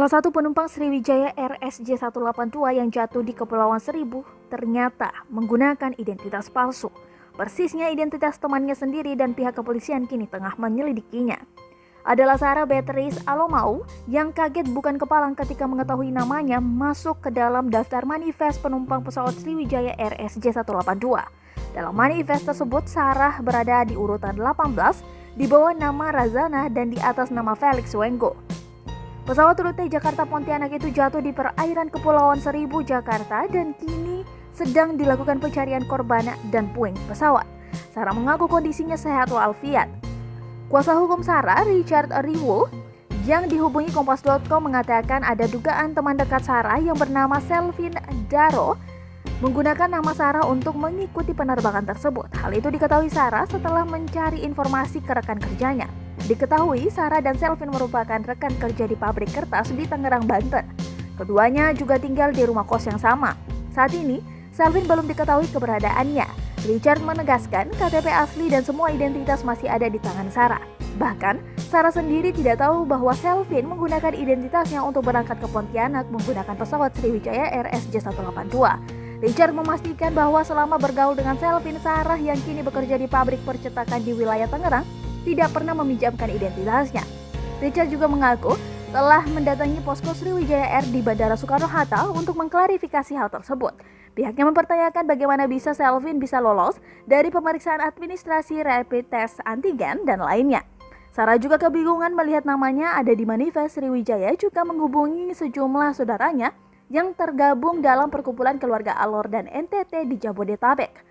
Salah satu penumpang Sriwijaya RSJ 182 yang jatuh di Kepulauan Seribu ternyata menggunakan identitas palsu. Persisnya identitas temannya sendiri dan pihak kepolisian kini tengah menyelidikinya. Adalah Sarah Beatrice Alomau yang kaget bukan kepalang ketika mengetahui namanya masuk ke dalam daftar manifest penumpang pesawat Sriwijaya RSJ 182. Dalam manifest tersebut, Sarah berada di urutan 18 di bawah nama Razana dan di atas nama Felix Wenggo. Pesawat rute Jakarta Pontianak itu jatuh di perairan Kepulauan Seribu, Jakarta dan kini sedang dilakukan pencarian korban dan puing pesawat. Sarah mengaku kondisinya sehat walafiat. Kuasa hukum Sarah, Richard Riwo, yang dihubungi Kompas.com mengatakan ada dugaan teman dekat Sarah yang bernama Selvin Daro menggunakan nama Sarah untuk mengikuti penerbangan tersebut. Hal itu diketahui Sarah setelah mencari informasi ke rekan kerjanya. Diketahui Sarah dan Selvin merupakan rekan kerja di pabrik kertas di Tangerang, Banten. Keduanya juga tinggal di rumah kos yang sama. Saat ini, Selvin belum diketahui keberadaannya. Richard menegaskan KTP asli dan semua identitas masih ada di tangan Sarah. Bahkan, Sarah sendiri tidak tahu bahwa Selvin menggunakan identitasnya untuk berangkat ke Pontianak menggunakan pesawat Sriwijaya RSJ 182. Richard memastikan bahwa selama bergaul dengan Selvin, Sarah yang kini bekerja di pabrik percetakan di wilayah Tangerang tidak pernah meminjamkan identitasnya. Richard juga mengaku telah mendatangi posko Sriwijaya Air di Bandara Soekarno-Hatta untuk mengklarifikasi hal tersebut. Pihaknya mempertanyakan bagaimana bisa Selvin bisa lolos dari pemeriksaan administrasi rapid test antigen dan lainnya. Sarah juga kebingungan melihat namanya ada di manifest Sriwijaya juga menghubungi sejumlah saudaranya yang tergabung dalam perkumpulan keluarga Alor dan NTT di Jabodetabek.